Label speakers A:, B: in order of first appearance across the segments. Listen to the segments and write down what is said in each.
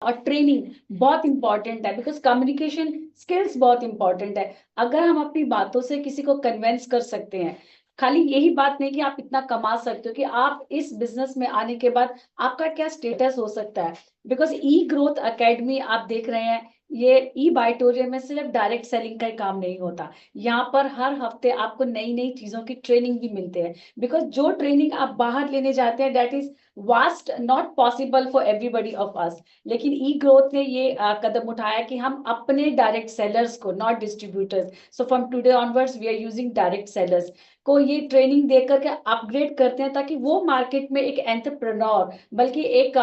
A: और ट्रेनिंग बहुत इंपॉर्टेंट है, बिकॉज कम्युनिकेशन स्किल्स बहुत इंपॉर्टेंट है। अगर हम अपनी बातों से किसी को कन्विंस कर सकते हैं, खाली यही बात नहीं कि आप इतना कमा सकते हो, कि आप इस बिजनेस में आने के बाद आपका क्या स्टेटस हो सकता है। बिकॉज ई ग्रोथ एकेडमी आप देख रहे हैं, ये ई बाइटोरियम में सिर्फ डायरेक्ट सेलिंग का ही काम नहीं होता। यहाँ पर हर हफ्ते आपको नई नई चीजों की ट्रेनिंग भी मिलते हैं, बिकॉज जो ट्रेनिंग आप बाहर लेने जाते हैं that is vast, not possible for everybody of us. लेकिन ई ग्रोथ ने ये कदम उठाया कि हम अपने डायरेक्ट सेलर्स को, not distributors, so from today onwards we are using direct sellers को ये ट्रेनिंग देकर के अपग्रेड करते हैं, ताकि वो मार्केट में एक एंटरप्रेन्योर, बल्कि एक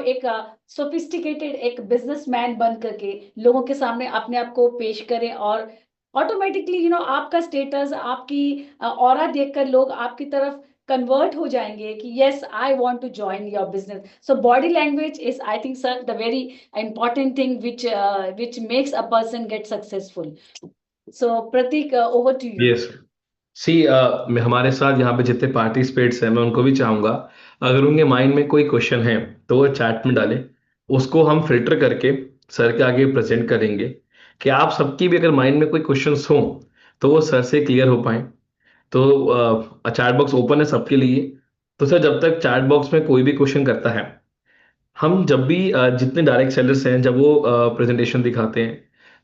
A: एक सोफिस्टिकेटेड एक बिजनेसमैन बन करके लोगों के सामने अपने आप को पेश करें। और ऑटोमेटिकली आपका स्टेटस, आपकी ऑरा देखकर लोग आपकी तरफ कन्वर्ट हो जाएंगे कि yes I want to join your business. So body language is, I think sir, the very important thing which makes a person get successful. So Pratik, over to you.
B: Yes see हमारे साथ यहाँ पे जितने participates हैं मैं उनको भी चाहूंगा, अगर उनके माइंड में कोई क्वेश्चन है तो वो चैट में डालें। उसको हम फिल्टर करके सर के आगे प्रेजेंट करेंगे कि आप सबकी भी अगर माइंड में कोई क्वेश्चंस हो तो वो सर से क्लियर हो पाए। तो चैट बॉक्स ओपन है सबके लिए। तो सर जब तक चैट बॉक्स में कोई भी क्वेश्चन करता है, हम जब भी जितने डायरेक्ट सेलर्स हैं जब वो प्रेजेंटेशन दिखाते हैं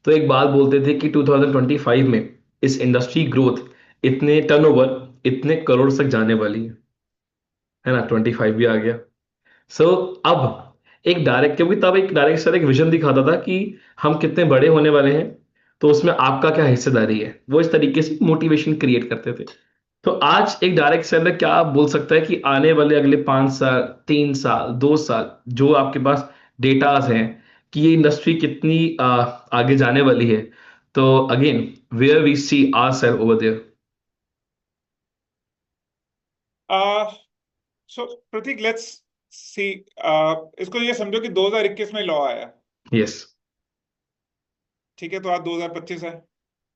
B: तो एक बात बोलते थे कि 2025 में इस इंडस्ट्री ग्रोथ इतने टर्नओवर इतने करोड़ तक जाने वाली है ना। 25 भी आ गया। सो अब एक डायरेक्ट, क्योंकि तब एक डायरेक्ट सर एक विजन दिखाता था कि हम कितने बड़े होने वाले हैं, तो उसमें आपका क्या हिस्सेदारी है, वो इस तरीके से मोटिवेशन क्रिएट करते थे। तो आज एक डायरेक्ट सेलर क्या बोल सकता है कि आने वाले अगले 5 साल, 3 साल, 2 साल जो आपके पास डेटाज हैं कि ये इंडस्ट्री कितनी आगे जाने वाली है। तो again, where we see our self over there.
C: uh, so Prateek, let's see, इसको ये समझो कि 2021 में लॉ आया।
B: यस
C: ठीक है, तो आज 2025 है।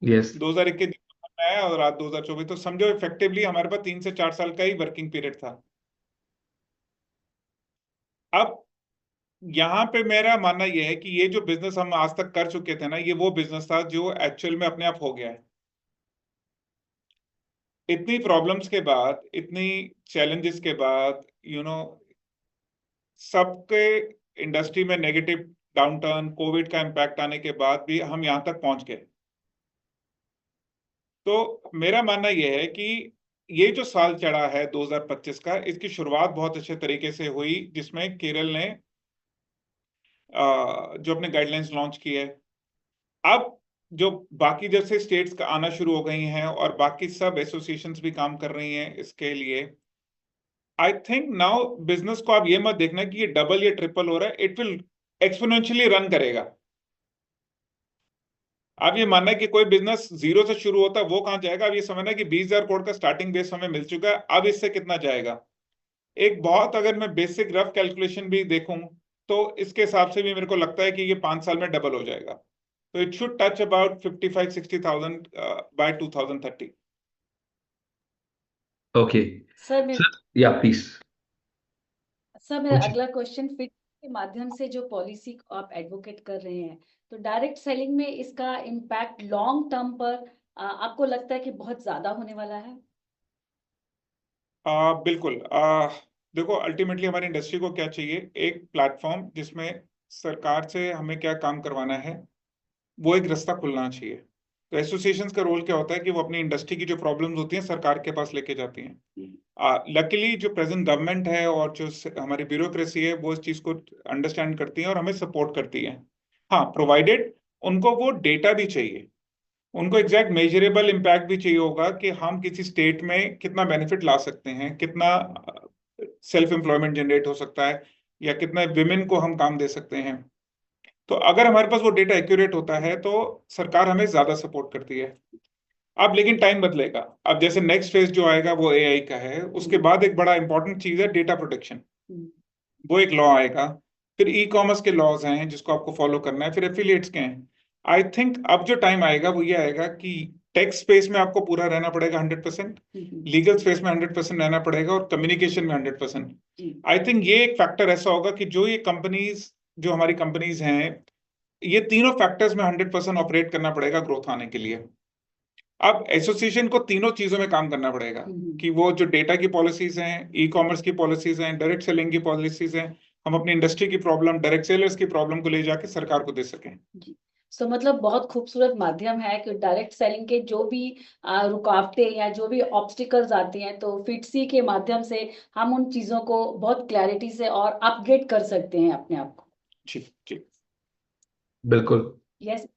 B: यस
C: 2021 में आया और आज 2024, तो समझो इफेक्टिवली हमारे पास 3 से 4 साल का ही वर्किंग पीरियड था। अब यहाँ पे मेरा मानना यह है कि ये जो बिजनेस हम आज तक कर चुके थे ना, ये वो बिजनेस था जो एक्चुअल में अपने आप हो गया है। इतनी प्रॉब्लम्स के बाद, इतनी चैलेंजेस के बाद, सबके इंडस्ट्री में नेगेटिव डाउनटर्न, कोविड का इम्पैक्ट आने के बाद भी हम यहाँ तक पहुंच गए। तो मेरा मानना यह है कि ये जो साल चढ़ा है 2025 का, इसकी शुरुआत बहुत अच्छे तरीके से हुई, जिसमें केरल ने जो अपने गाइडलाइंस लॉन्च की है। अब जो बाकी जैसे स्टेट्स का आना शुरू हो गई हैं और बाकी सब एसोसिएशंस भी काम कर रही हैं इसके लिए, आई थिंक नाउ बिजनेस को आप ये मत देखना कि ये डबल या ट्रिपल हो रहा है, इट विल एक्सपोनेंशियली रन करेगा। आप ये मानना है कि कोई बिजनेस जीरो से शुरू होता है वो कहां जाएगा, अब ये समझना है कि 20,000 करोड़ का स्टार्टिंग बेस हमें मिल चुका है, अब इससे कितना जाएगा। एक बहुत, अगर मैं बेसिक रफ कैलकुलेशन भी देखूं तो इसके हिसाब से भी मेरे को लगता है कि ये 5 साल में डबल हो जाएगा। तो it should touch about 55-60,000 by 2030।
B: Okay
A: sir मैं
B: सर, या प्लीज
A: सर मेरा
B: पूछिए।
A: अगला क्वेश्चन, फिट के माध्यम से जो पॉलिसी आप एडवोकेट कर रहे हैं, तो डायरेक्ट सेलिंग में इसका इम्पैक्ट लॉन्ग टर्म पर आपको लगता है कि बहुत ज्यादा होने वाला है?
C: बिल्कुल। देखो, अल्टीमेटली हमारी इंडस्ट्री को क्या चाहिए, एक प्लेटफॉर्म जिसमें सरकार से हमें क्या काम करवाना है वो एक रास्ता खुलना चाहिए। तो एसोसिएशंस का रोल क्या होता है कि वो अपनी इंडस्ट्री की जो प्रॉब्लम्स होती हैं सरकार के पास लेके जाती हैं। लकीली जो प्रेजेंट गवर्नमेंट है और जो हमारी ब्यूरोक्रेसी है वो इस चीज को अंडरस्टैंड करती है और हमें सपोर्ट करती है। हाँ, प्रोवाइडेड उनको वो डेटा भी चाहिए, उनको एग्जैक्ट मेजरेबल इम्पैक्ट भी चाहिए होगा कि हम किसी स्टेट में कितना बेनिफिट ला सकते हैं, कितना सेल्फ एम्प्लॉयमेंट जनरेट हो सकता है, या कितना विमेन को हम काम दे सकते हैं। तो अगर हमारे पास वो डेटा एक्यूरेट होता है तो सरकार हमें ज्यादा सपोर्ट करती है। अब लेकिन टाइम बदलेगा। अब जैसे नेक्स्ट फेज जो आएगा वो एआई का है, उसके बाद एक बड़ा इंपॉर्टेंट चीज है डेटा प्रोटेक्शन। वो एक लॉ आएगा, फिर ई कॉमर्स के लॉज हैं जिसको आपको फॉलो करना है, फिर एफिलिएट्स के हैं। आई थिंक अब जो टाइम आएगा वो ये आएगा कि टेक्स स्पेस में आपको पूरा रहना पड़ेगा 100%, लीगल स्पेस में 100% रहना पड़ेगा, और कम्युनिकेशन में 100%। आई थिंक ये एक फैक्टर ऐसा होगा कि जो ये कंपनीज जो हमारी कंपनीज हैं, ये तीनों फैक्टर्स में 100% ऑपरेट करना पड़ेगा ग्रोथ आने के लिए। अब एसोसिएशन को तीनों चीजों में काम करना पड़ेगा कि वो जो डेटा की पॉलिसीज हैं, ई कॉमर्स की पॉलिसीज हैं, डायरेक्ट सेलिंग की पॉलिसीज हैं, हम अपनी इंडस्ट्री की प्रॉब्लम, डायरेक्ट सेलर्स की प्रॉब्लम को ले जाके सरकार को दे सकें।
A: सो मतलब बहुत खूबसूरत माध्यम है कि डायरेक्ट सेलिंग के जो भी रुकावटें या जो भी ऑब्स्टिकल्स आती हैं, तो फिटसी के माध्यम से हम उन चीजों को बहुत क्लैरिटी से और अपग्रेड कर सकते हैं अपने आप को।
C: जी जी
B: बिल्कुल
A: यस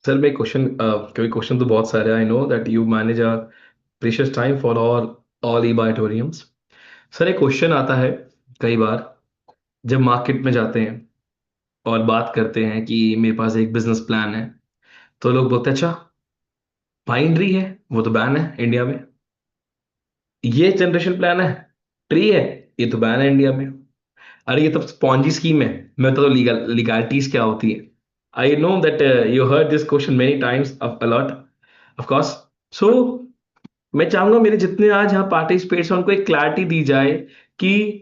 B: सर। मैं क्वेश्चन क्योंकि क्वेश्चन तो बहुत सारे, आई know that you manage a precious time for all ईबा auditoriums. Sir एक क्वेश्चन आता है कई बार जब मार्केट में जाते हैं और बात करते हैं कि मेरे पास एक बिजनेस प्लान है, तो लोग बोलते हैं अच्छा बाइनरी है, वो तो बैन है इंडिया में। ये जनरेशन प्लान है, ट्री है, ये तो बैन है इंडिया में। अरे ये तो पॉन्जी स्कीम है, मैं तो लीगैलिटीज क्या होती है। I know that you heard this question many times a lot of course. So मैं चाहूंगा मेरे जितने आज यहाँ पार्टिसिपेट्स हैं उनको एक क्लैरिटी दी जाए कि,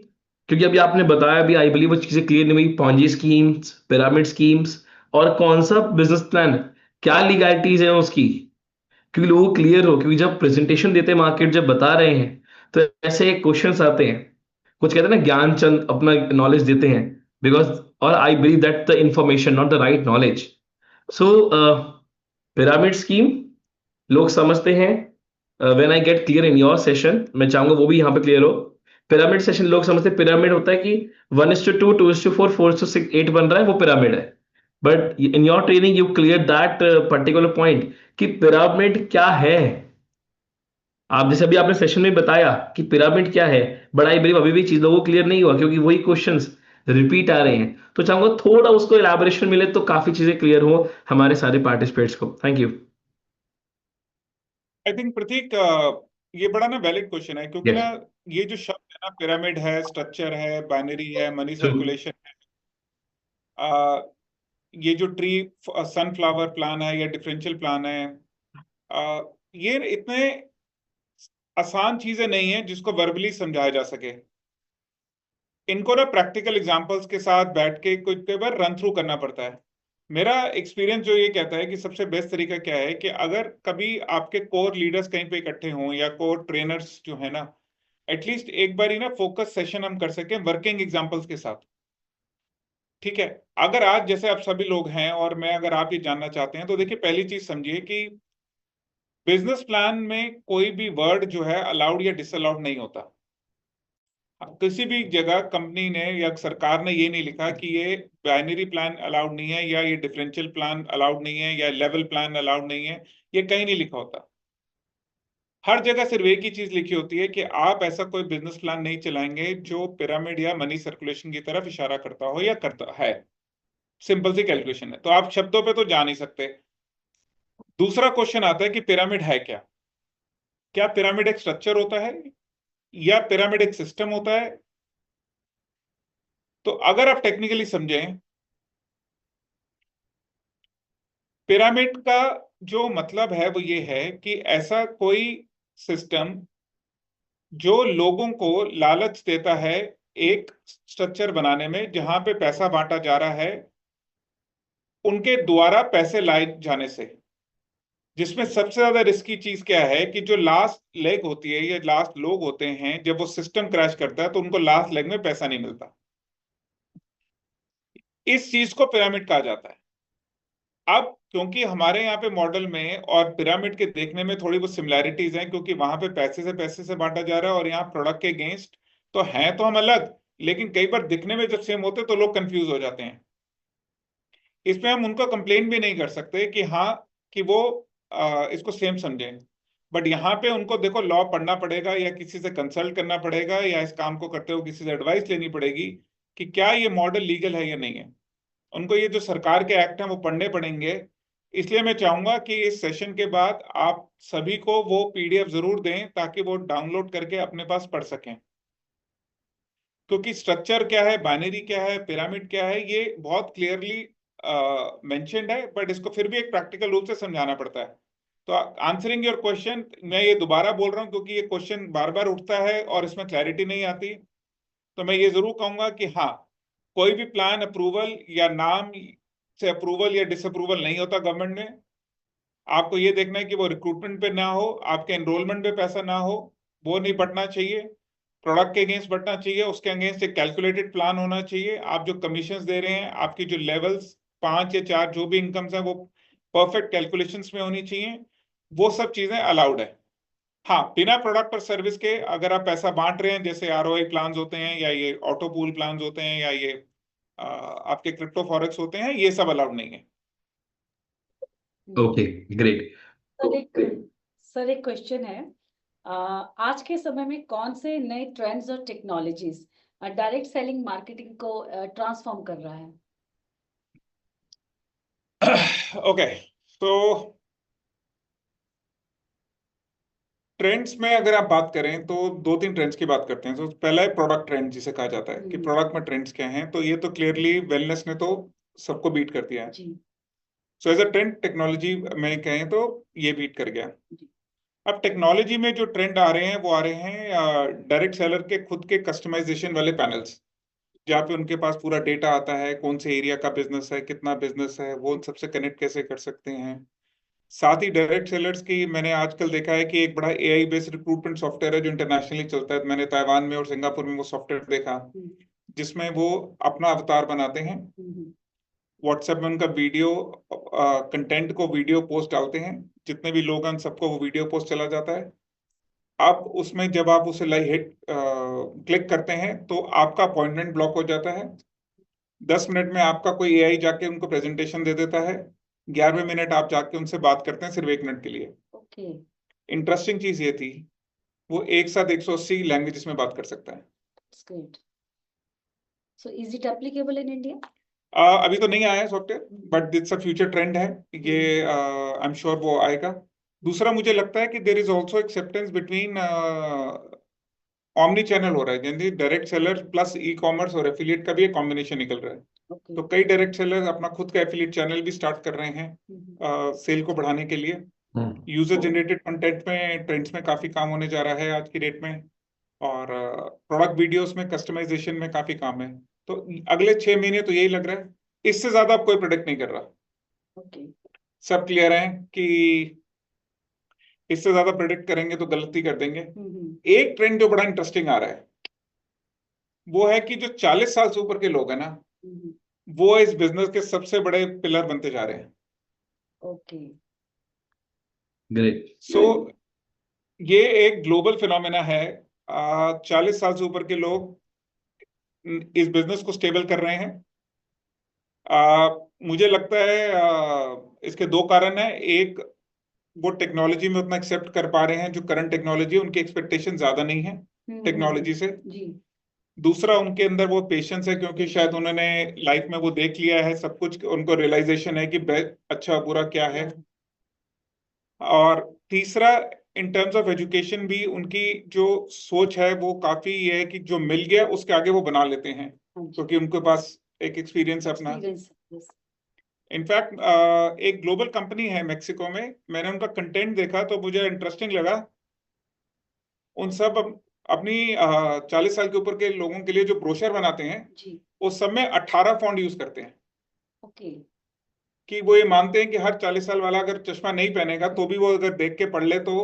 B: क्योंकि अभी आपने बताया भी, आई बिलीव वो चीजें क्लियर नहीं हुई, पॉन्जी स्कीम्स, पिरामिड स्कीम्स और कौन सा बिजनेस प्लान, क्या लीगैलिटीज है उसकी, क्योंकि लोगों को क्लियर हो। क्योंकि जब प्रेजेंटेशन देते हैं, मार्केट जब बता रहे हैं, तो ऐसे क्वेश्चंस आते हैं, कुछ कहते हैं ना ज्ञान चंद अपना नॉलेज देते हैं, बिकॉज और I believe that the information not the right knowledge. So pyramid scheme लोग समझते हैं, when I get clear in your session, मैं चाहूंगा वो भी यहाँ पे क्लियर हो। पिरामिड सेशन लोग समझते हैं पिरामिड होता है कि 1:2, 2:4, 4:8 बन रहा है, वो पिरामिड है। But in your training you clear that particular point कि पिरामिड क्या है। आप जैसे अभी आपने सेशन में बताया कि पिरामिड क्या है, बट आई बिलीव अभी भी चीज लोगों को क्लियर नहीं हुआ, क्योंकि वही क्वेश्चंस रिपीट आ रहे हैं। तो चाहूंगा थोड़ा उसको इलाबोरेशन मिले तो काफी चीजें क्लियर हो हमारे सारे पार्टिसिपेट्स को। Thank you.
C: आई थिंक प्रतीक, ये बड़ा ना वैलिड क्वेश्चन है, क्योंकि
B: यस।
C: ना ये जो शब्द है ना, पिरामिड है, स्ट्रक्चर है, बाइनरी है, मनी सर्कुलेशन है, ये जो ट्री सनफ्लावर प्लान है या डिफरेंशियल प्लान है, ये इतने आसान चीजें नहीं है जिसको वर्बली समझाया जा सके। इनको ना प्रैक्टिकल एग्जांपल्स के साथ बैठ के कुछ कई बार रन थ्रू करना पड़ता है। मेरा एक्सपीरियंस जो ये कहता है कि सबसे बेस्ट तरीका क्या है कि अगर कभी आपके कोर लीडर्स कहीं पे इकट्ठे हों या कोर ट्रेनर्स जो है ना, एटलीस्ट एक बार ही ना फोकस सेशन हम कर सकें वर्किंग एग्जांपल्स के साथ। ठीक है, अगर आज जैसे आप सभी लोग हैं और मैं, अगर आप ये जानना चाहते हैं, तो देखिए पहली चीज समझिए कि बिजनेस प्लान में कोई भी वर्ड जो है अलाउड या डिसअलाउड नहीं होता। किसी भी जगह कंपनी ने या सरकार ने ये नहीं लिखा कि ये बाइनरी प्लान अलाउड नहीं है, या ये डिफरेंशियल प्लान अलाउड नहीं है, या लेवल प्लान अलाउड नहीं है। ये कहीं नहीं लिखा होता। हर जगह सिर्फ एक ही चीज लिखी होती है कि आप ऐसा कोई बिजनेस प्लान नहीं चलाएंगे जो पिरामिड या मनी सर्कुलेशन की तरफ इशारा करता हो या करता है। सिंपल सी कैलकुलेशन है, तो आप शब्दों पे तो जा नहीं सकते। दूसरा क्वेश्चन आता है कि पिरामिड है क्या? क्या पिरामिड एक स्ट्रक्चर होता है या पिरामिड एक सिस्टम होता है? तो अगर आप टेक्निकली समझें, पिरामिड का जो मतलब है वो ये है कि ऐसा कोई सिस्टम जो लोगों को लालच देता है एक स्ट्रक्चर बनाने में, जहां पे पैसा बांटा जा रहा है उनके द्वारा पैसे लाए जाने से। जिसमें सबसे ज्यादा रिस्की चीज क्या है कि जो लास्ट लेग होती है या लास्ट लोग होते हैं, जब वो सिस्टम क्रैश करता है तो उनको लास्ट लेग में पैसा नहीं मिलता। इस चीज को पिरामिड कहा जाता है। अब क्योंकि हमारे यहाँ पे मॉडल में और पिरामिड के देखने में थोड़ी बहुत सिमिलैरिटीज हैं, क्योंकि वहां पे पैसे से बांटा जा रहा है और यहाँ प्रोडक्ट के अगेंस्ट, तो हैं तो हम अलग, लेकिन कई बार दिखने में जब सेम होते तो लोग कंफ्यूज हो जाते हैं। इसमें हम उनको कंप्लेन भी नहीं कर सकते कि हाँ, कि वो इसको सेम समझें। बट यहाँ पे उनको देखो लॉ पढ़ना पड़ेगा या किसी से कंसल्ट करना पड़ेगा या इस काम को करते हुए किसी से एडवाइस लेनी पड़ेगी कि क्या ये मॉडल लीगल है या नहीं है। उनको ये जो सरकार के एक्ट हैं वो पढ़ने पड़ेंगे। इसलिए मैं चाहूंगा कि इस सेशन के बाद आप सभी को वो पीडीएफ जरूर दें ताकि वो डाउनलोड करके अपने पास पढ़ सकें। क्योंकि स्ट्रक्चर क्या है, बाइनरी क्या है, पिरामिड क्या है, ये बहुत क्लियरली मेंशन्ड है, बट इसको फिर भी एक प्रैक्टिकल रूप से समझाना पड़ता है। तो आंसरिंग योर क्वेश्चन, मैं ये दोबारा बोल रहा हूँ क्योंकि ये क्वेश्चन बार बार उठता है और इसमें क्लैरिटी नहीं आती। तो मैं ये जरूर कहूंगा कि हाँ, कोई भी प्लान अप्रूवल या नाम से अप्रूवल या डिसअप्रूवल नहीं होता गवर्नमेंट में। आपको ये देखना है कि वो रिक्रूटमेंट पे ना हो, आपके एनरोलमेंट पे पैसा ना हो, वो नहीं बढ़ना चाहिए। प्रोडक्ट के अगेंस्ट बढ़ना चाहिए, उसके अगेंस्ट एक कैलकुलेटेड प्लान होना चाहिए। आप जो कमीशन दे रहे हैं, आपकी जो लेवल्स 5 या 4 जो भी इनकम्स है, वो परफेक्ट कैलकुलेशंस में होनी चाहिए। वो सब चीजें अलाउड है। हाँ, बिना प्रोडक्ट और सर्विस के अगर आप पैसा बांट रहे हैं, जैसे आरओआई प्लान्स होते हैं या ये ऑटो पूल प्लान्स होते हैं या ये आपके क्रिप्टो फॉरेक्स होते हैं, ये सब अलाउड नहीं है।
B: Okay, great.
A: सर एक क्वेश्चन है, आज के समय में कौन से नए ट्रेंड्स और टेक्नोलॉजीज डायरेक्ट सेलिंग मार्केटिंग को ट्रांसफॉर्म कर रहा है?
C: ओके, तो ट्रेंड्स में अगर आप बात करें तो 2-3 ट्रेंड्स की बात करते हैं। तो पहला है प्रोडक्ट ट्रेंड, जिसे कहा जाता है कि प्रोडक्ट में ट्रेंड्स क्या हैं। तो ये तो क्लियरली वेलनेस ने तो सबको बीट कर दिया है। So as a trend technology में कहें तो ये बीट कर गया। अब टेक्नोलॉजी में जो ट्रेंड आ रहे हैं वो आ रहे हैं डायरेक्ट सेलर के खुद के कस्टमाइजेशन वाले पैनल्स, जहाँ पे उनके पास पूरा डेटा आता है, कौन से एरिया का बिजनेस है, कितना बिजनेस है, वो उन सबसे कनेक्ट कैसे कर सकते हैं। साथ ही डायरेक्ट सेलर्स की मैंने आजकल देखा है कि एक बड़ा एआई बेस्ड रिक्रूटमेंट सॉफ्टवेयर है जो इंटरनेशनली चलता है। मैंने ताइवान में और सिंगापुर में वो सॉफ्टवेयर देखा, जिसमें वो अपना अवतार बनाते हैं, व्हाट्सएप में उनका वीडियो कंटेंट को वीडियो पोस्ट डालते हैं, जितने भी लोग हैं सबको वो वीडियो पोस्ट चला जाता है। अब उसमें जब आप उसे लाइक हिट क्लिक करते हैं तो आपका अपॉइंटमेंट ब्लॉक हो जाता है। 10 मिनट में आपका कोई एआई जाके उनको प्रेजेंटेशन दे देता है। 11वें मिनट आप जाके उनसे बात करते हैं सिर्फ 1 मिनट के लिए। इंटरेस्टिंग चीज ये थी, वो एक साथ 180 लैंग्वेजेस में बात कर सकता है।
A: So is it applicable in India?
C: अभी तो नहीं आया है software, but it's a future trend है ये। आई एम श्योर वो आएगा। दूसरा, मुझे लगता है कि there is also acceptance between omni channel हो रहा है, यानी direct seller plus e commerce और एफिलिएट का भी एक कॉम्बिनेशन निकल रहा है। तो कई डायरेक्ट सेलर अपना खुद का एफिलिएट चैनल भी स्टार्ट कर रहे हैं सेल को बढ़ाने के लिए। यूजर जनरेटेड कंटेंट में ट्रेंड्स में काफी काम होने जा रहा है आज की डेट में, और प्रोडक्ट वीडियोस में कस्टमाइजेशन में काफी काम है। तो अगले 6 महीने तो यही लग रहा है, इससे ज्यादा आप कोई प्रोडक्ट नहीं कर रहा। सब क्लियर है कि इससे ज्यादा प्रेडिक्ट करेंगे तो गलती कर देंगे। एक ट्रेंड जो बड़ा इंटरेस्टिंग आ रहा है वो है कि जो 40 साल से ऊपर के लोग हैं ना, वो इस बिजनेस के सबसे बड़े पिलर बनते जा रहे हैं।
A: Okay,
B: great.
C: सो ये एक ग्लोबल फिनोमेना है। 40 साल से ऊपर के लोग इस बिजनेस को स्टेबल कर रहे हैं। मुझे लगता है इसके 2 कारण है। एक, वो टेक्नोलॉजी में उतना एक्सेप्ट कर पा रहे हैं, जो करंट टेक्नोलॉजी उनकी एक्सपेक्टेशन ज्यादा नहीं है टेक्नोलॉजी से। दूसरा, उनके अंदर वो पेशेंस है, क्योंकि शायद उन्होंने लाइफ में वो देख लिया है सब कुछ, उनको रियलाइजेशन है कि अच्छा बुरा क्या है। और तीसरा, इन टर्म्स ऑफ एजुकेशन भी उनकी जो सोच है वो काफी ये है कि जो मिल गया उसके आगे वो बना लेते हैं, क्योंकि उनके पास एक एक्सपीरियंस है अपना। इनफैक्ट एक ग्लोबल कंपनी है मेक्सिको में, मैंने उनका कंटेंट देखा तो मुझे इंटरेस्टिंग लगा। उन सब अपनी 40 साल के ऊपर के लोगों के लिए जो ब्रोशर बनाते हैं वो सब में 18 फॉन्ट यूज करते हैं। कि वो ये मानते हैं कि हर 40 साल वाला अगर चश्मा नहीं पहनेगा तो भी वो अगर देख के पढ़ ले तो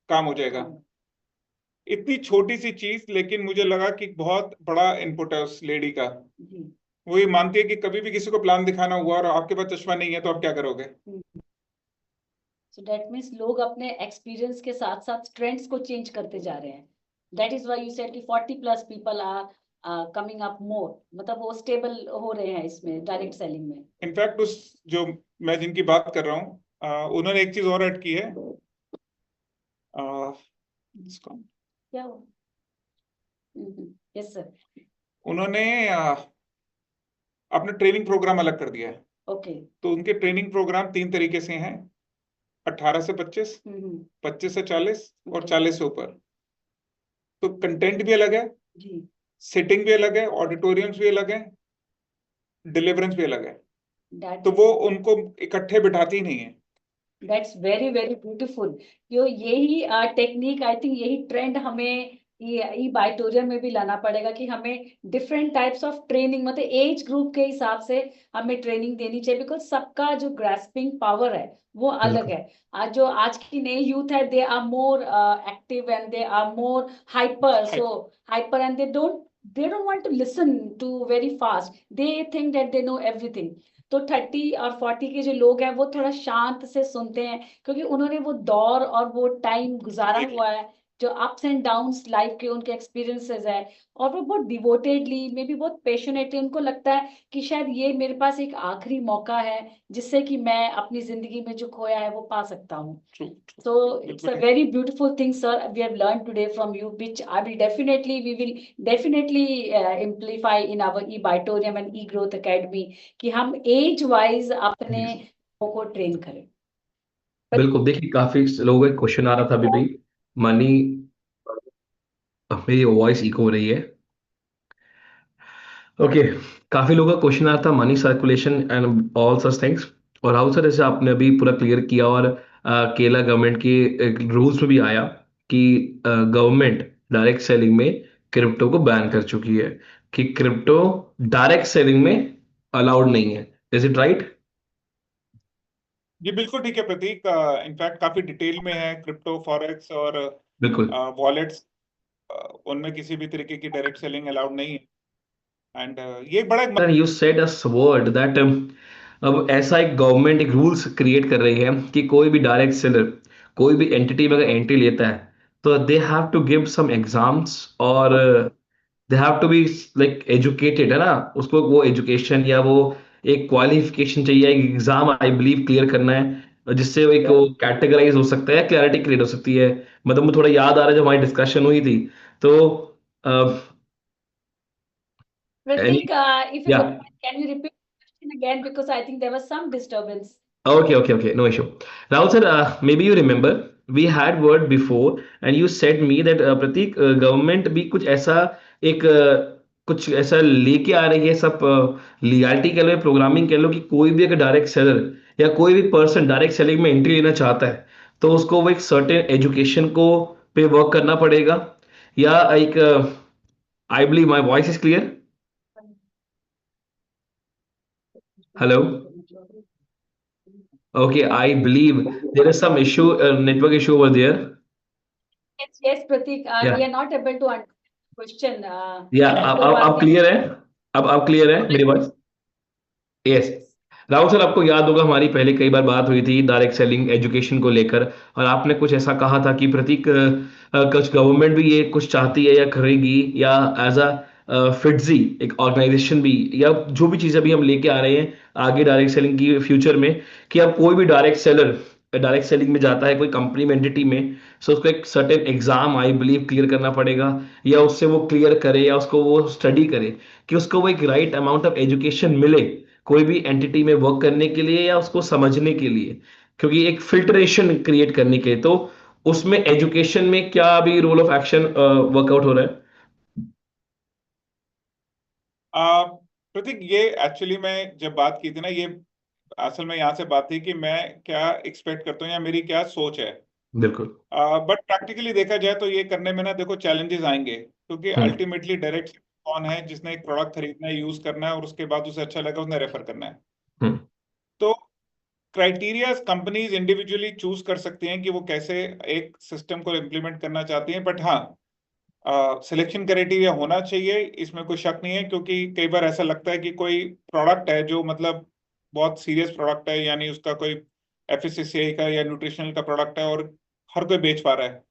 C: काम हो जाएगा। इतनी छोटी सी चीज, लेकिन मुझे लगा कि बहुत बड़ा इनपुट है उस लेडी का। वो ये मानती है कि कभी भी किसी को प्लान दिखाना हुआ और आपके पास चश्मा नहीं है तो आप क्या करोगे।
A: So that means लोग अपने एक्सपीरियंस के साथ साथ ट्रेंड्स को चेंज करते जा रहे हैं। That is why you said कि 40+ people are coming up more, मतलब वो स्टेबल हो रहे हैं इसमें डायरेक्ट सेलिंग में।
C: इनफैक्ट उस जो मैं जिनकी बात कर रहा हूँ उन्होंने एक चीज और ऐड की है।
A: क्या हो? Yes sir.
C: उन्होंने अपना ट्रेनिंग प्रोग्राम अलग कर दिया है।
A: ओके।
C: तो उनके ट्रेनिंग प्रोग्राम 3 तरीके से हैं, 18 से 25, 25 से 40 और 40 से ऊपर। तो कंटेंट भी अलग है, सिटिंग भी अलग है, ऑडिटोरियम्स भी अलग है, डिलीवरेंस भी अलग है। तो वो उनको इकट्ठे बिठाती ही नहीं है।
A: That's very very beautiful। यही टेक्निक, आई थिंक यही ट्रेंड हमें ये ई बाइटोरियम में भी लाना पड़ेगा कि हमें डिफरेंट टाइप्स ऑफ ट्रेनिंग, मतलब एज ग्रुप के हिसाब से हमें ट्रेनिंग देनी चाहिए, बिकॉज सबका जो ग्रास्पिंग पावर है वो अलग
B: बिल्कुल
A: है। आज जो आज की नई यूथ है, they are more active and they are more hyper, so hyper and they don't want to listen to very fast, they think that they know everything. तो 30 और 40 के जो लोग हैं वो थोड़ा शांत से सुनते हैं, क्योंकि उन्होंने वो दौर और वो टाइम गुजारा हुआ है, जो अप्स एंड डाउन्स लाइफ के उनके एक्सपीरियंसेस है, और वो बहुत डिवोटेडली, मे बी बहुत पैशनेटली, उनको लगता है कि शायद ये मेरे पास एक आखिरी मौका है जिससे कि मैं अपनी जिंदगी में जो खोया है वो पा सकता हूँ। So it's a very beautiful thing, sir. We have learned today from you, which we will definitely amplify in our e-Bitorium and e-Growth Academy, कि हम एज वाइज अपने लोगों को ट्रेन करें।
B: बिल्कुल। देखिए काफी लोगों का क्वेश्चन आ रहा था अभी भी। मनी, मेरी वॉइस इको हो रही है। ओके, काफी लोगों का क्वेश्चन आ रहा था money circulation and all such things. और हाउ सर, जैसे आपने अभी पूरा क्लियर किया, और केरला गवर्नमेंट की रूल्स में भी आया कि गवर्नमेंट डायरेक्ट सेलिंग में क्रिप्टो को बैन कर चुकी है, कि क्रिप्टो डायरेक्ट सेलिंग में अलाउड नहीं है। Is it right?
C: ये बिल्कुल ठीक है प्रतीक। इनफैक्ट काफी डिटेल में है क्रिप्टो, फॉरेक्स और
B: बिल्कुल
C: वॉलेट्स, उनमें किसी भी तरीके की डायरेक्ट सेलिंग अलाउड नहीं है। एंड ये बड़ा एक
B: you said a word that अब ऐसा एक गवर्नमेंट एक रूल्स क्रिएट कर रही है कि कोई भी डायरेक्ट सेलर, कोई भी एंटिटी में अगर एंट्री लेता है तो they have to give some exams, और they have to be like educated, है ना? उसको वो एजुकेशन या वो एक क्वालिफिकेशन चाहिए, एक एग्जाम आई बिलीव क्लियर करना है, जिससे वो एक वो कैटेगराइज हो सकता है, क्लैरिटी क्रिएट हो सकती है। मतलब मुझे थोड़ा याद आ रहा है जब हमारी डिस्कशन हुई थी, तो
A: Pratik, if you
B: या
A: don't mind, can you repeat the question again, because I think there was some disturbance.
B: Okay, no issue. Rahul sir, maybe you remember we had word before, and you said me that Pratik, government भी कुछ ऐसा एक कुछ ऐसा लेके आ रही है, सब लीगलिटी कह लो या प्रोग्रामिंग कह लो, कि कोई भी अगर डायरेक्ट सेलर या कोई भी पर्सन डायरेक्ट सेलिंग में एंट्री लेना चाहता है तो उसको वो एक सर्टेन एजुकेशन को पे वर्क करना पड़ेगा, या एक I believe my voice is clear? Hello? Okay, I believe there is some issue, network issue over there.
A: Yes, Pratik, we
B: Yeah,
A: are not able to understand the question.
B: yeah.
A: कोई बात
B: अब
A: नहीं।
B: Clear है? अब clear है मेरी बात? Yes. Rahul sir, आपको याद होगा हमारी पहले कई बार बात हुई थी डायरेक्ट सेलिंग एजुकेशन को लेकर, और आपने कुछ ऐसा कहा था कि प्रतीक कुछ गवर्नमेंट भी ये कुछ चाहती है या करेगी, या एज अ फिटजी एक ऑर्गेनाइजेशन भी, या जो भी चीजें भी हम लेके आ रहे हैं आगे डायरेक्ट सेलिंग की फ्यूचर में, कि अब कोई भी डायरेक्ट सेलर डायरेक्ट सेलिंग में जाता है कोई कंपनी में एंटिटी में, सो उसको एक certain exam I believe clear करना पड़ेगा, या उससे वो क्लियर करे या उसको वो स्टडी करे कि उसको वो एक राइट अमाउंट ऑफ एजुकेशन मिले कोई भी एंटिटी में वर्क करने के लिए या उसको समझने के लिए, क्योंकि एक फिल्ट्रेशन क्रिएट करने के लिए। तो उसमें एजुकेशन में क्या अभी रोल ऑफ एक्शन वर्कआउट हो रहा है?
C: प्रतीक, ये एक्चुअली मैं जब बात की थी ना, ये असल में यहाँ से बात थी कि मैं क्या एक्सपेक्ट करता हूँ या मेरी क्या सोच है।
B: बिल्कुल।
C: बट प्रैक्टिकली देखा जाए तो ये करने में ना, देखो चैलेंजेस आएंगे, क्योंकि
B: हम्म।
C: अल्टीमेटली डायरेक्ट कौन है जिसने एक प्रोडक्ट खरीदना है, यूज करना है, और उसके बाद उसे अच्छा लगा उसने रेफर करना है।
B: हम्म।
C: तो क्राइटेरिया कंपनीज इंडिविजुअली चूज कर सकती हैं कि वो कैसे एक सिस्टम को इम्प्लीमेंट करना चाहती हैं, बट हाँ, सिलेक्शन क्राइटेरिया होना चाहिए, इसमें कोई शक नहीं है। क्योंकि कई बार ऐसा लगता है कि कोई प्रोडक्ट है जो मतलब बहुत सीरियस प्रोडक्ट है, यानी उसका कोई एफएसएससीआई का या न्यूट्रिशनल का प्रोडक्ट है, और हर कोई बेच पा रहा है।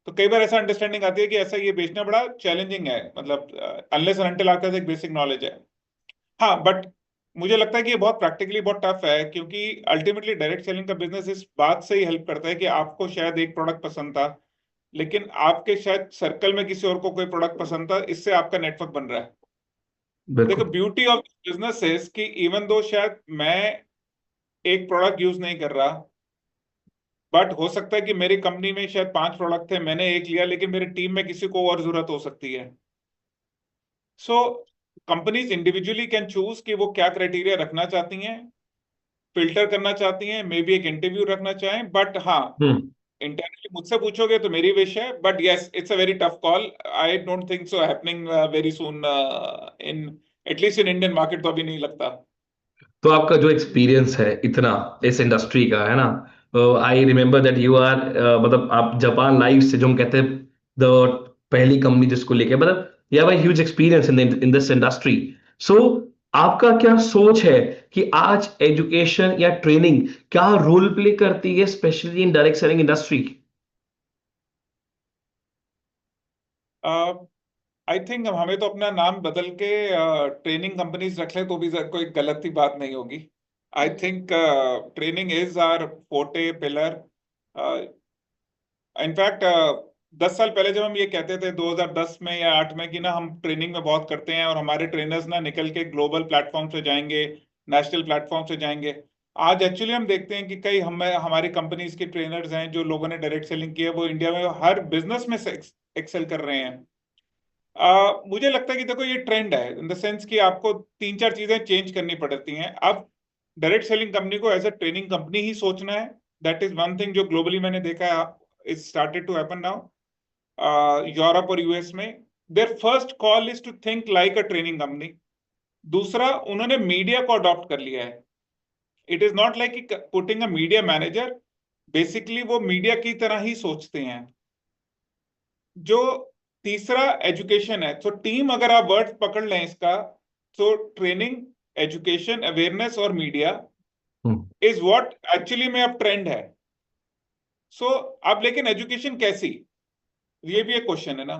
C: तो कई बार ऐसा अंडरस्टैंडिंग आती है कि ऐसा ये बेचना बड़ा चैलेंजिंग है, मतलब अनलेस एंड अनटिल आपके पास एक बेसिक नॉलेज है। हाँ, बट मुझे लगता है कि ये बहुत प्रैक्टिकली बहुत टफ है, क्योंकि अल्टीमेटली डायरेक्ट सेलिंग का बिजनेस इस बात से ही हेल्प करता है कि आपको शायद एक प्रोडक्ट पसंद था, लेकिन आपके शायद सर्कल में किसी और को कोई प्रोडक्ट पसंद था, इससे आपका नेटवर्क बन रहा है। देखो,
B: बिल्कुल।
C: ब्यूटी ऑफ बिजनेस इज कि इवन दो शायद मैं एक प्रोडक्ट यूज नहीं कर रहा, बट हो सकता है कि मेरी कंपनी में शायद 5 प्रोडक्ट थे, मैंने एक लिया, लेकिन मेरी टीम में किसी को और जरूरत हो सकती है। सो कंपनीज इंडिविजुअली कैन चूज कि वो क्या क्राइटेरिया रखना चाहती हैं, फिल्टर करना चाहती हैं, मे बी एक इंटरव्यू रखना चाहें, बट हाँ,
B: हम्म।
C: इंटरनली मुझसे पूछोगे तो मेरी विश है, but yes it's a very tough call. I don't think so happening very soon in at least in Indian market, तो अभी नहीं लगता।
B: तो आपका जो एक्सपीरियंस है इतना इस इंडस्ट्री का है ना, I remember that you are, मतलब आप जापान लाइव से जो हम कहते हैं द पहली कंपनी जिसको लेके, मतलब you have a huge experience in this industry. So आपका क्या सोच है कि आज एजुकेशन या ट्रेनिंग क्या रोल प्ले करती है specially in direct selling industry?
C: I think हमें तो अपना नाम बदल के ट्रेनिंग कंपनीज रख लें तो भी कोई गलत ही बात नहीं होगी। I think training is our forte pillar. In fact 10 साल पहले जब हम ये कहते थे 2010 में या 8 में कि ना हम ट्रेनिंग में बहुत करते हैं और हमारे ट्रेनर्स ना निकल के ग्लोबल प्लेटफॉर्म से जाएंगे, नेशनल प्लेटफॉर्म से जाएंगे, आज एक्चुअली हम देखते हैं कि कई हमारी कंपनीज के ट्रेनर्स हैं जो लोगों ने डायरेक्ट सेलिंग की है, वो इंडिया में हर बिजनेस में एक्सेल कर रहे हैं। मुझे लगता है कि देखो ये ट्रेंड है इन द सेंस कि आपको 3-4 चीजें चेंज करनी पड़ती हैं। अब डायरेक्ट सेलिंग कंपनी को एज अ ट्रेनिंग कंपनी ही सोचना है। दैट इज वन थिंग जो ग्लोबली मैंने देखा है, is started to happen now Europe और यूएस में। Their first call is to think like a training company. दूसरा, उन्होंने मीडिया को अडॉप्ट कर लिया है। It is not like putting a media manager, basically वो मीडिया की तरह ही सोचते हैं। जो तीसरा एजुकेशन है, तो टीम अगर आप वर्ड पकड़ लें इसका, तो ट्रेनिंग, एजुकेशन, अवेयरनेस और मीडिया इज व्हाट एक्चुअली में अब ट्रेंड है। सो अब लेकिन एजुकेशन कैसी, ये भी एक क्वेश्चन है ना।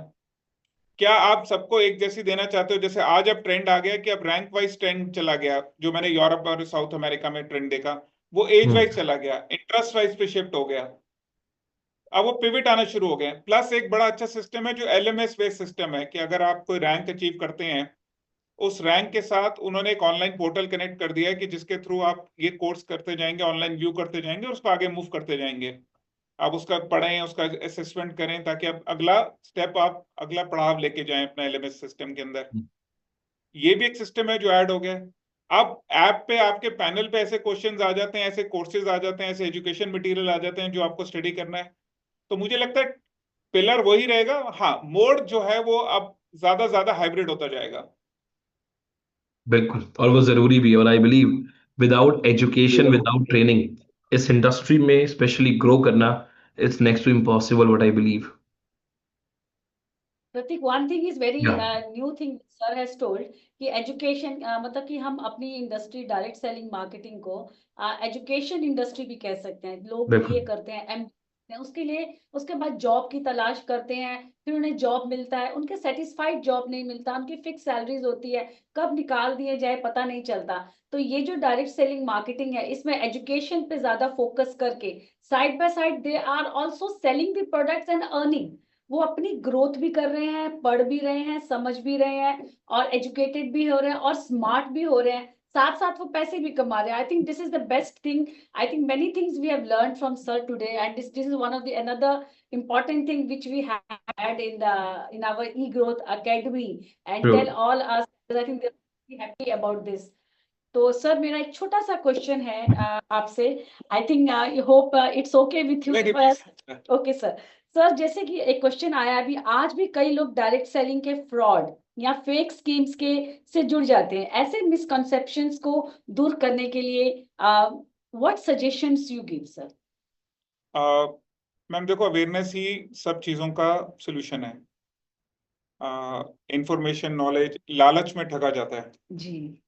C: क्या आप सबको एक जैसी देना चाहते हो? जैसे आज अब ट्रेंड आ गया कि अब रैंक वाइज ट्रेंड चला गया, जो मैंने यूरोप और साउथ अमेरिका में ट्रेंड देखा, वो एज वाइज चला गया, इंटरेस्ट वाइज पे शिफ्ट हो गया। अब वो पिविट आना शुरू हो गए। प्लस एक बड़ा अच्छा सिस्टम है जो एलएमएस बेस्ड सिस्टम है, कि अगर आप कोई रैंक अचीव करते हैं, उस रैंक के साथ उन्होंने एक ऑनलाइन पोर्टल कनेक्ट कर दिया है कि जिसके थ्रू आप ये कोर्स करते जाएंगे, ऑनलाइन व्यू करते जाएंगे और उसको आगे मूव करते जाएंगे। आप उसका पढ़ें, उसका असेसमेंट करें, ताकि आप अगला स्टेप, आप अगला पड़ाव लेके जाएं अपना एलएमएस सिस्टम के अंदर। ये भी एक सिस्टम है जो ऐड हो गया है। अब ऐप पे आपके पैनल पे ऐसे क्वेश्चंस आ जाते हैं, ऐसे कोर्सेज आ जाते हैं, ऐसे एजुकेशन मटेरियल आ जाते हैं जो आपको स्टडी करना है। तो मुझे लगता है पिलर वही रहेगा। हाँ, मोड जो है वो अब ज्यादा हाइब्रिड होता जाएगा।
B: बिल्कुल, और वो जरूरी भी है। और I believe without education, without training, इस इंडस्ट्री में स्पेशली ग्रो करना it's next to impossible, what I believe.
A: Prateek, one thing is very
B: या
A: new thing sir has told कि एजुकेशन मतलब कि हम अपनी इंडस्ट्री डायरेक्ट सेलिंग मार्केटिंग को एजुकेशन इंडस्ट्री भी कह सकते हैं। लोग बीए
B: बिल्कुल
A: करते हैं, एम उसके लिए, उसके बाद जॉब की तलाश करते हैं, फिर उन्हें जॉब मिलता है, उनके सेटिस्फाइड जॉब नहीं मिलता, उनकी फिक्स सैलरीज होती है, कब निकाल दिए जाए पता नहीं चलता। तो ये जो डायरेक्ट सेलिंग मार्केटिंग है, इसमें एजुकेशन पे ज्यादा फोकस करके side by side they are also selling the products and earning. वो अपनी ग्रोथ भी कर रहे हैं, पढ़ भी रहे हैं, समझ भी रहे हैं, और एजुकेटेड भी हो रहे हैं, और स्मार्ट भी हो रहे हैं, साथ साथ वो पैसे भी कमा रहे हैं। I think this is the best thing. I think many things we have learn from sir today, and this is one of the another important thing which we had in our e-growth academy, and
B: true.
A: tell all us, I think they're very happy about this. तो sir मेरा एक छोटा सा question है आपसे। I think I hope it's okay with you. Okay sir. Sir जैसे कि एक क्वेश्चन आया अभी, आज भी कई लोग डायरेक्ट सेलिंग के फ्रॉड या फेक स्कीम्स के से जुड़ जाते हैं। ऐसे मिसकंसेप्शंस को दूर करने के लिए what suggestions you give sir?
C: Ma'am देखो, अवेयरनेस ही सब चीजों का सोल्यूशन है। इंफॉर्मेशन, नॉलेज, लालच में ठगा जाता है
A: जी।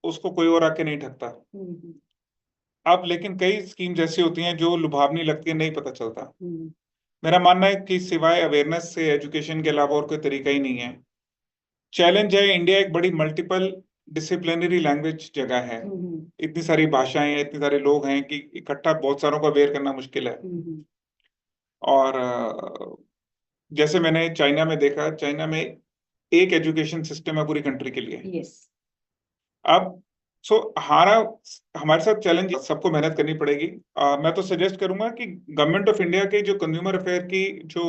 C: उसको कोई और आके नहीं ठगता। अब लेकिन कई स्कीम्स ऐसी होती हैं जो लुभावनी लगती है, नहीं पता चलता। मेरा मानना है कि सिवाय अवेयरनेस से एजुकेशन के अलावा और कोई तरीका ही नहीं है। चैलेंज है, इंडिया एक बड़ी मल्टीपल डिसिप्लिनरी लैंग्वेज जगह है। इतनी सारी भाषाएं हैं, इतने सारे लोग हैं कि इकट्ठा बहुत सारों को अवेयर करना मुश्किल है। और जैसे मैंने चाइना में देखा, चाइना में एक एजुकेशन सिस्टम है पूरी कंट्री के लिए।
A: yes.
C: अब हमारे साथ चैलेंज, सबको मेहनत करनी पड़ेगी। मैं तो सजेस्ट करूंगा कि गवर्नमेंट ऑफ इंडिया के जो कंज्यूमर अफेयर की जो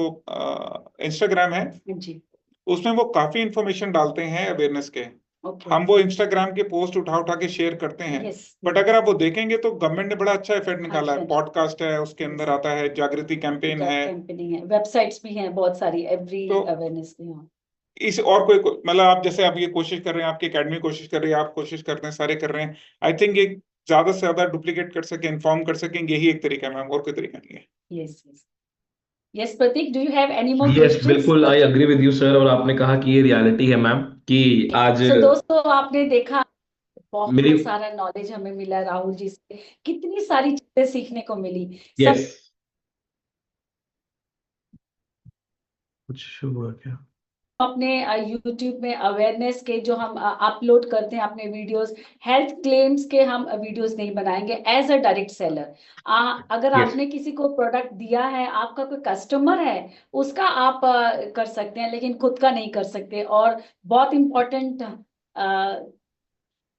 C: इंस्टाग्राम है
A: जी।
C: उसमें वो काफी इंफॉर्मेशन डालते हैं अवेयरनेस के।
A: ओके
C: हम वो इंस्टाग्राम के पोस्ट उठा उठा के शेयर करते हैं,
A: यस
C: बट अगर आप वो देखेंगे तो गवर्नमेंट ने बड़ा अच्छा इफेक्ट निकाला है।
A: अच्छा
C: पॉडकास्ट है, उसके अंदर आता है, जागृति कैंपेन है।
A: कैंपेनिंग है, वेबसाइट्स भी हैं बहुत सारी एवरी
C: तो
A: अवेयरनेस की। हाँ
C: इस और मतलब आप जैसे आप ये कोशिश कर रहे हैं, आपकी एकेडमी कोशिश कर रही है, आप कोशिश करते हैं, सारे कर रहे हैं। आई थिंक ये ज्यादा से ज्यादा डुप्लीकेट कर सके, इन्फॉर्म कर सकें, यही एक तरीका है मैम, और कोई तरीका नहीं है।
A: Yes yes yes Pratik, do you have any more
B: yes
A: questions?
B: बिल्कुल, I agree with you sir. और आपने कहा कि ये रियलिटी है मैम कि आज
A: सो दोस्तों, आपने देखा
B: मेरी,
A: बहुत सारा नॉलेज हमें मिला राहुल जी से, कितनी सारी चीजें सीखने को मिली। सब
B: यस कुछ हुआ क्या?
A: अपने YouTube में अवेयरनेस के जो हम अपलोड करते हैं अपने वीडियोस, हेल्थ क्लेम्स के हम वीडियोस नहीं बनाएंगे एज अ डायरेक्ट सेलर। अगर
B: यस
A: आपने किसी को प्रोडक्ट दिया है, आपका कोई कस्टमर है, उसका आप कर सकते हैं, लेकिन खुद का नहीं कर सकते। और बहुत इम्पोर्टेंट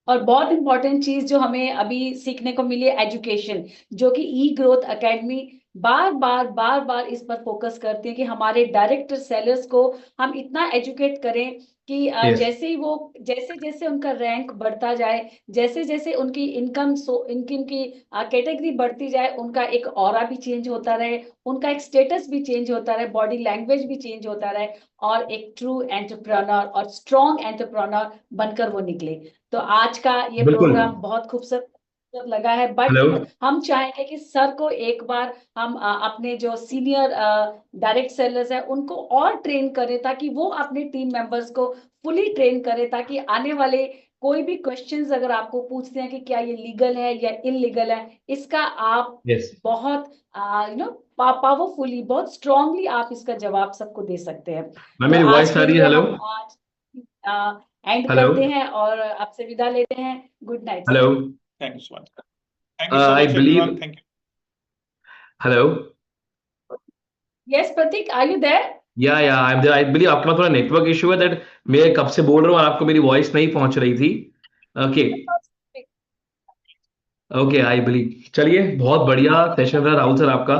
A: और बहुत इंपॉर्टेंट चीज जो हमें अभी सीखने को मिली है, एजुकेशन, जो कि ई ग्रोथ एकेडमी बार बार इस पर फोकस करती है कि हमारे डायरेक्ट सेलर्स को हम इतना एजुकेट करें कि
B: यस
A: जैसे ही वो जैसे जैसे उनका रैंक बढ़ता जाए, जैसे जैसे उनकी इनकम इनकी उनकी कैटेगरी बढ़ती जाए, उनका एक ऑरा भी चेंज होता रहे, उनका एक स्टेटस भी चेंज होता रहे, बॉडी लैंग्वेज भी चेंज होता रहे, और एक ट्रू एंटरप्रेन्योर और स्ट्रॉन्ग एंटरप्रेन्योर बनकर वो निकले। तो आज का ये
B: बिल्कुल।
A: प्रोग्राम बहुत खूबसूरत लगा है, बट
B: हेलो।
A: हम चाहेंगे कि सर को एक बार हम अपने जो सीनियर डायरेक्ट सेलर्स हैं उनको और ट्रेन करें, ताकि वो अपने टीम मेंबर्स को फुली ट्रेन करें, ताकि आने वाले कोई भी क्वेश्चंस अगर आपको पूछते हैं कि क्या ये लीगल है या इलीगल है, इसका आप
B: यस
A: बहुत पावरफुली, बहुत स्ट्रांगली आप इसका जवाब सबको दे सकते हैं।
B: मैम
A: तो
B: मेरी
A: आज
B: वॉइस आ
A: के
B: रही है?
A: लिए
B: हेलो।
A: हम आज एंड
B: हेलो।
A: करते हैं और आपसे विदा लेते हैं। Good night
B: hello.
A: Sir.
C: Thank you so much. Thank you so
B: I
C: much
B: believe.
C: Everyone. Thank you.
B: Hello.
A: Yes Pratik, are you there?
B: Yeah I am there. I believe आपके पास थोड़ा नेटवर्क इशू है, दैट मैं कब से बोल रहा हूँ और आपको मेरी वॉइस नहीं पहुंच रही थी। ओके। Okay I believe. चलिए, बहुत बढ़िया सेशन रहा राहुल सर आपका।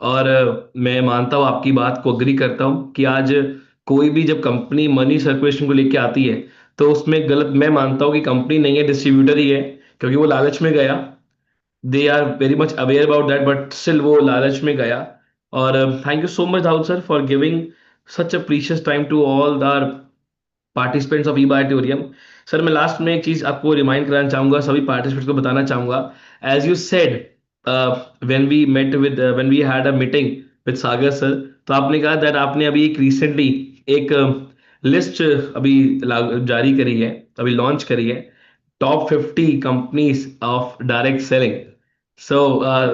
B: और मैं मानता हूँ, आपकी बात को अग्री करता हूँ कि आज कोई भी जब कंपनी मनी सर्कुलेशन को लेके आती है, तो उसमें गलत, मैं मानता हूँ कि कंपनी नहीं है, डिस्ट्रीब्यूटर ही है। क्योंकि वो लालच में गया, they are very much aware about that, but still वो लालच में गया। और thank you so much Rahul sir for giving such a precious time to all the participants of E बायोटोरियम। सर मैं लास्ट में एक चीज आपको रिमाइंड कराना चाहूंगा, सभी पार्टिसिपेंट्स को बताना चाहूंगा। As you said, when we had a meeting with Sagar sir, तो आपने कहा दैट आपने अभी एक रिसेंटली एक लिस्ट अभी जारी करी है, अभी लॉन्च करी है, top 50 companies of direct selling. So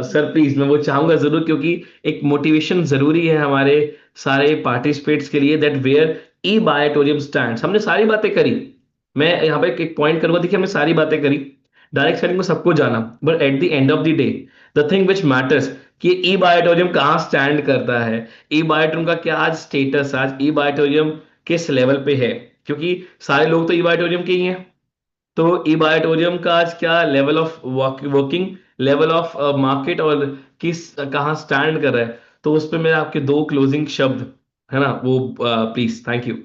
B: sir please, मैं वो चाहूंगा जरूर, क्योंकि एक मोटिवेशन जरूरी है हमारे सारे पार्टिसिपेट्स के लिए, दैट वेयर ई बायोटोरियम स्टैंड्स। हमने सारी बातें करी, मैं यहाँ पे एक पॉइंट करूंगा, देखिए हमने सारी बातें करी, डायरेक्ट सेलिंग में सबको जाना, but at the end of the day the thing which matters कि ई बायोटोरियम कहाँ स्टैंड करता है, ई बायोटोरियम का क्या आज स्टेटस, आज ई बायोटोरियम किस लेवल पे है। क्योंकि सारे लोग तो ई बायोटोरियम के ही हैं, तो ई बायोटोरियम का आज क्या level of working, level of market, और किस कहाँ स्टैंड कर रहा है। तो उस पे मेरे आपके दो क्लोजिंग शब्द है ना, वो please. Thank you.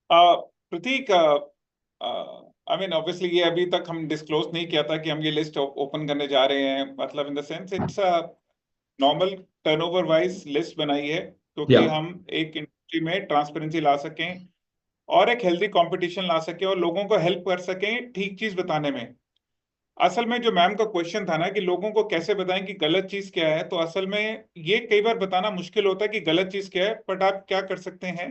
C: Prateek, I mean obviously ये अभी तक हम डिस्क्लोज नहीं किया था कि हम ये लिस्ट ओपन करने जा रहे हैं, मतलब in the sense it's a normal turnover wise list बनाई है,
B: या
C: क्योंकि हम एक इंडस्ट्री में ट्रांसपेरेंसी ला सकें और एक हेल्दी कंपटीशन ला सकें और लोगों को हेल्प कर सकें ठीक चीज बताने में। असल में जो मैम का क्वेश्चन था ना कि लोगों को कैसे बताएं कि गलत चीज क्या है, तो असल में ये कई बार बताना मुश्किल होता है कि गलत चीज क्या है, बट आप क्या कर सकते हैं,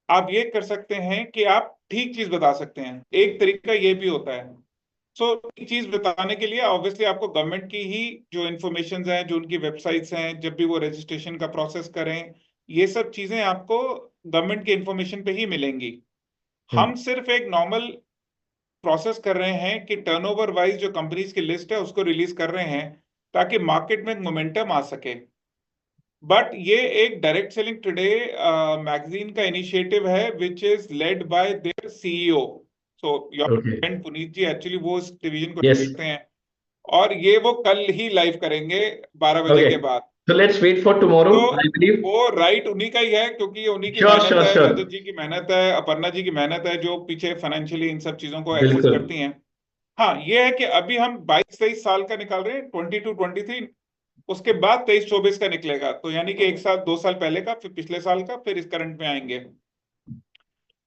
C: आप ये कर सकते हैं कि आप ठीक चीज बता सकते हैं। एक तरीका ये भी होता है। सो ठीक चीज बताने के लिए ऑब्वियसली आपको गवर्नमेंट की ही जो इन्फॉर्मेशन हैं, जो उनकी वेबसाइट्स हैं, जब भी वो रजिस्ट्रेशन का प्रोसेस करें, ये सब चीजें आपको गवर्नमेंट के इन्फॉर्मेशन पे ही मिलेंगी। हम सिर्फ एक नॉर्मल प्रोसेस कर रहे हैं कि टर्नओवर वाइज जो कंपनीज की लिस्ट है उसको रिलीज कर रहे हैं, ताकि मार्केट में मोमेंटम आ सके। बट ये एक डायरेक्ट सेलिंग टुडे मैगजीन का इनिशिएटिव है, which is led by their CEO. So your
B: okay.
C: Friend Puneet ji actually वो इस डिवीजन को
B: यस।
C: देखते हैं, और ये वो कल ही लाइव करेंगे 12 बजे
B: ओके।
C: के बाद।
B: So let's wait for tomorrow,
C: तो
B: I believe.
C: वो राइट उन्हीं का ही है, क्योंकि उन्हीं की
B: Sure,
C: मेहनत
B: sure,
C: है,
B: sure.
C: रजत जी की मेहनत है, अपर्णा जी की मेहनत है, जो पीछे फाइनेंशियली इन सब चीजों को एक्सेस
B: बिल्कुल
C: करती हैं। हाँ, ये है कि अभी हम 22-23 साल का निकाल रहे हैं, 22-23, उसके बाद 23-24 का निकलेगा, तो यानी कि 1 साल 2 साल पहले का, फिर पिछले साल का, फिर इस करंट में आएंगे।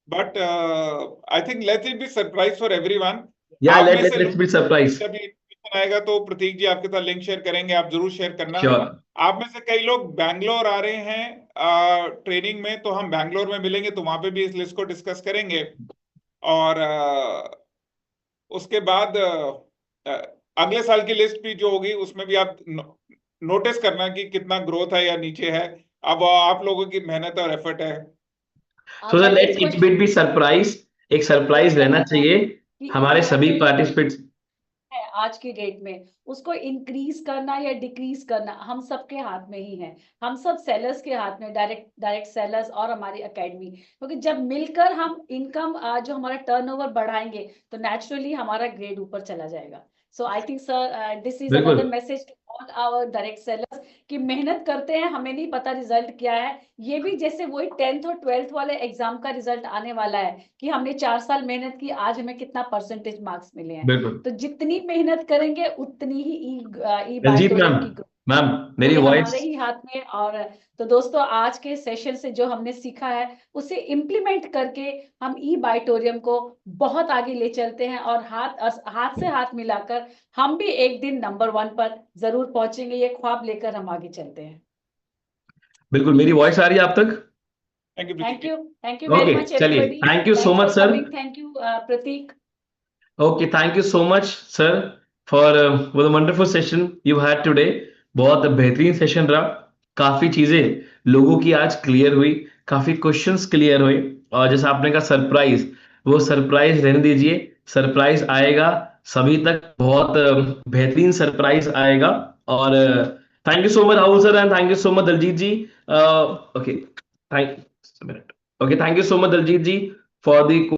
C: But I think let's it be surprise for everyone.
B: Yeah,
C: आप में से
B: let's be surprised.
C: जब ये information आएगा तो प्रतीक जी आपके साथ लिंक शेयर करेंगे, आप जरूर शेयर करना।
B: Sure.
C: आप में से कई लोग बैंगलोर आ रहे हैं ट्रेनिंग में, तो हम बैंगलोर में मिलेंगे, तो वहां पे भी इस लिस्ट को डिस्कस करेंगे। और उसके बाद अगले साल की लिस्ट भी जो होगी उसमें भी आप नोटिस करना कि कितना ग्रोथ है या नीचे है। अब आप लोगों की मेहनत और एफर्ट है।
B: So
A: मैं
B: let
A: इस
B: it
A: क्वेश्चन
B: be surprise. एक सरप्राइज रहना चाहिए
A: कि
B: हमारे
A: इतना
B: सभी
A: जो
B: पार्टिसिपेंट्स।
A: है आज की डेट में, उसको इंक्रीज करना या डिक्रीज करना हम सबके हाथ में ही है। हम सब सेलर्स के हाथ में, डायरेक्ट सेलर्स और हमारी एकेडमी, क्योंकि जब मिलकर हम इनकम जो हमारा टर्नओवर बढ़ाएंगे तो नेचुरली हमारा ग्रेड ऊपर चला जाएगा। So I think sir this is
B: बिल्कुल
A: another message to all our direct sellers कि मेहनत करते हैं, हमें नहीं पता रिजल्ट क्या है। ये भी जैसे वही 10th और 12th वाले एग्जाम का रिजल्ट आने वाला है कि हमने 4 साल मेहनत की, आज हमें कितना परसेंटेज मार्क्स मिले हैं।
B: बिल्कुल।
A: तो जितनी मेहनत करेंगे उतनी ही ई
B: रंजीत मैम,
A: बायोटोरियम की growth,
B: मैम मेरी
A: वो
B: वॉइस
A: हमारे ही हाथ में। और तो दोस्तों, आज के सेशन से जो हमने सीखा है उसे इम्प्लीमेंट करके हम ई बायोटोरियम को बहुत आगे ले चलते हैं, और हाथ से हाथ मिलाकर हम भी एक दिन नंबर 1 पर जरूर पहुंचेंगे। ये ख्वाब लेकर हम आगे चलते हैं।
B: बिल्कुल। मेरी वॉइस आ रही है आप तक?
C: Thank you
A: thank
C: Pratik ji.
A: You, thank you very
B: okay,
A: much
B: चलिए,
A: everybody.
B: Thank you so
A: thanks
B: much
A: for
B: sir.
A: Coming, thank you Pratik.
B: Okay, thank you so much sir for the wonderful session you had today. बहुत बेहतरीन session रहा। काफी चीजें लोगों की आज clear हुई, काफी क्वेश्चंस क्लियर हुए। और जैसा आपने कहा सरप्राइज, वो सरप्राइज रहने दीजिए, सरप्राइज आएगा सभी तक, बहुत बेहतरीन सरप्राइज आएगा। और thank you so much Rahul sir, and thank you so much Daljeet ji. Okay, thank okay, thank you so much Daljeet ji for the